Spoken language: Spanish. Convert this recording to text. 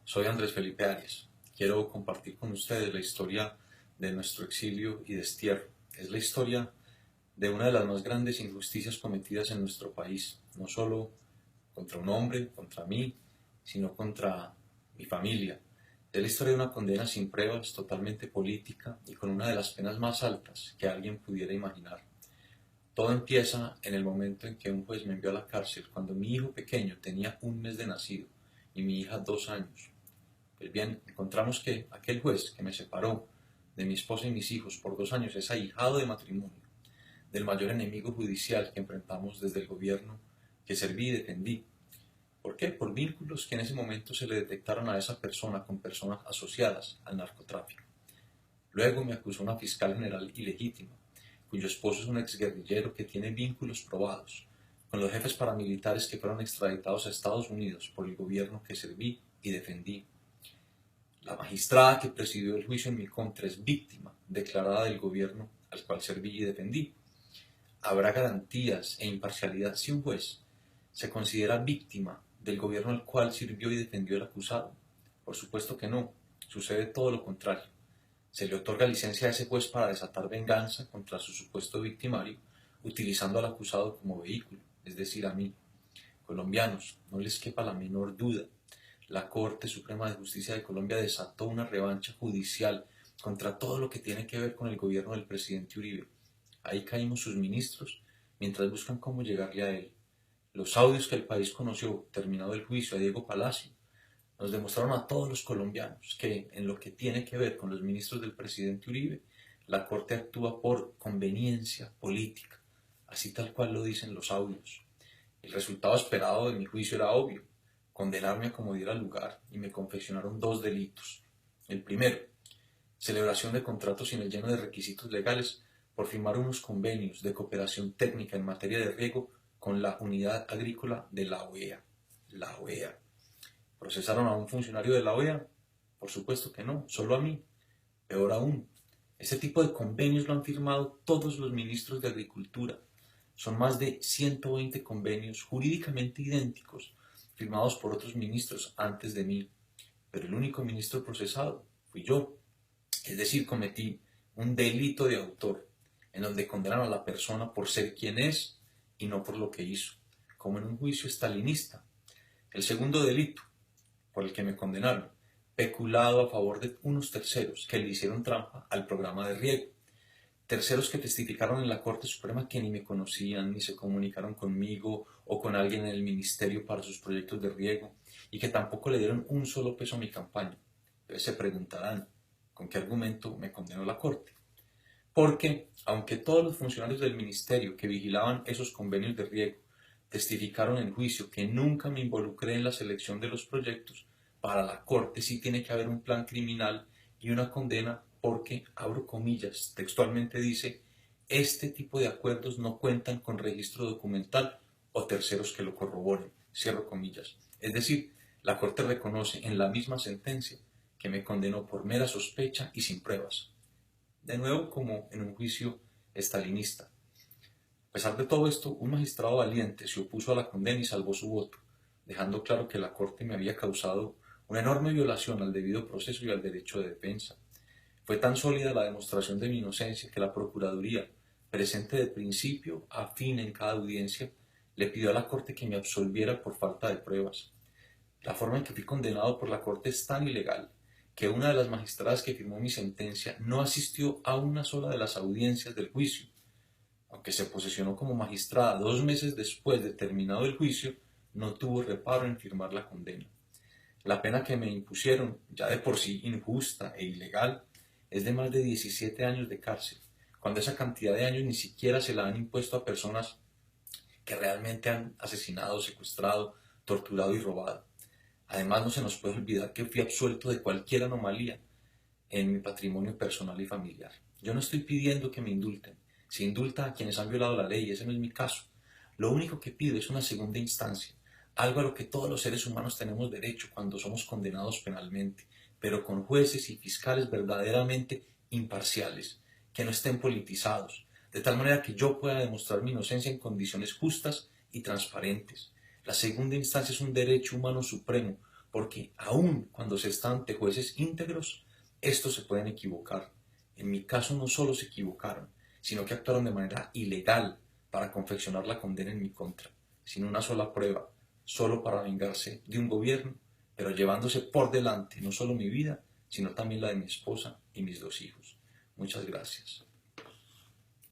Soy Andrés Felipe Arias. Quiero compartir con ustedes la historia de nuestro exilio y destierro. Es la historia de una de las más grandes injusticias cometidas en nuestro país, no solo contra un hombre, contra mí, sino contra mi familia. Es la historia de una condena sin pruebas, totalmente política y con una de las penas más altas que alguien pudiera imaginar. Todo empieza en el momento en que un juez me envió a la cárcel cuando mi hijo pequeño tenía un mes de nacido y mi hija 2 años. Pues bien, encontramos que aquel juez que me separó de mi esposa y mis hijos por 2 años es ahijado de matrimonio del mayor enemigo judicial que enfrentamos desde el gobierno que serví y defendí. ¿Por qué? Por vínculos que en ese momento se le detectaron a esa persona con personas asociadas al narcotráfico. Luego me acusó una fiscal general ilegítima, cuyo esposo es un exguerrillero que tiene vínculos probados con los jefes paramilitares que fueron extraditados a Estados Unidos por el gobierno que serví y defendí. La magistrada que presidió el juicio en mi contra es víctima declarada del gobierno al cual serví y defendí. ¿Habrá garantías e imparcialidad si un juez se considera víctima del gobierno al cual sirvió y defendió el acusado? Por supuesto que no. Sucede todo lo contrario. Se le otorga licencia a ese juez para desatar venganza contra su supuesto victimario, utilizando al acusado como vehículo, es decir, a mí. Colombianos, no les quepa la menor duda. La Corte Suprema de Justicia de Colombia desató una revancha judicial contra todo lo que tiene que ver con el gobierno del presidente Uribe. Ahí caímos sus ministros mientras buscan cómo llegarle a él. Los audios que el país conoció, terminado el juicio a Diego Palacio, nos demostraron a todos los colombianos que en lo que tiene que ver con los ministros del presidente Uribe, la Corte actúa por conveniencia política, así tal cual lo dicen los audios. El resultado esperado de mi juicio era obvio, condenarme a como diera lugar, y me confeccionaron dos delitos. El primero, celebración de contratos sin el lleno de requisitos legales por firmar unos convenios de cooperación técnica en materia de riego con la Unidad Agrícola de la OEA. La OEA. ¿Procesaron a un funcionario de la OEA? Por supuesto que no, solo a mí. Peor aún, este tipo de convenios lo han firmado todos los ministros de Agricultura. Son más de 120 convenios jurídicamente idénticos, firmados por otros ministros antes de mí. Pero el único ministro procesado fui yo. Es decir, cometí un delito de autor, en donde condenan a la persona por ser quien es y no por lo que hizo, como en un juicio estalinista. El segundo delito, por el que me condenaron, peculado a favor de unos terceros que le hicieron trampa al programa de riego. Terceros que testificaron en la Corte Suprema que ni me conocían, ni se comunicaron conmigo o con alguien en el ministerio para sus proyectos de riego, y que tampoco le dieron un solo peso a mi campaña. Entonces se preguntarán, ¿con qué argumento me condenó la Corte? Porque, aunque todos los funcionarios del ministerio que vigilaban esos convenios de riego testificaron en juicio que nunca me involucré en la selección de los proyectos, para la Corte sí tiene que haber un plan criminal y una condena porque, abro comillas, textualmente dice, este tipo de acuerdos no cuentan con registro documental o terceros que lo corroboren, cierro comillas. Es decir, la Corte reconoce en la misma sentencia que me condenó por mera sospecha y sin pruebas. De nuevo, como en un juicio estalinista. A pesar de todo esto, un magistrado valiente se opuso a la condena y salvó su voto, dejando claro que la Corte me había causado una enorme violación al debido proceso y al derecho de defensa. Fue tan sólida la demostración de mi inocencia que la Procuraduría, presente de principio a fin en cada audiencia, le pidió a la Corte que me absolviera por falta de pruebas. La forma en que fui condenado por la Corte es tan ilegal que una de las magistradas que firmó mi sentencia no asistió a una sola de las audiencias del juicio. Aunque se posesionó como magistrada 2 meses después de terminado el juicio, no tuvo reparo en firmar la condena. La pena que me impusieron, ya de por sí injusta e ilegal, es de más de 17 años de cárcel, cuando esa cantidad de años ni siquiera se la han impuesto a personas que realmente han asesinado, secuestrado, torturado y robado. Además, no se nos puede olvidar que fui absuelto de cualquier anomalía en mi patrimonio personal y familiar. Yo no estoy pidiendo que me indulten. Se indulta a quienes han violado la ley, ese no es mi caso. Lo único que pido es una segunda instancia, algo a lo que todos los seres humanos tenemos derecho cuando somos condenados penalmente, pero con jueces y fiscales verdaderamente imparciales, que no estén politizados, de tal manera que yo pueda demostrar mi inocencia en condiciones justas y transparentes. La segunda instancia es un derecho humano supremo, porque aun cuando se está ante jueces íntegros, estos se pueden equivocar. En mi caso no solo se equivocaron, sino que actuaron de manera ilegal para confeccionar la condena en mi contra, sin una sola prueba, solo para vengarse de un gobierno, pero llevándose por delante no solo mi vida, sino también la de mi esposa y mis 2 hijos. Muchas gracias.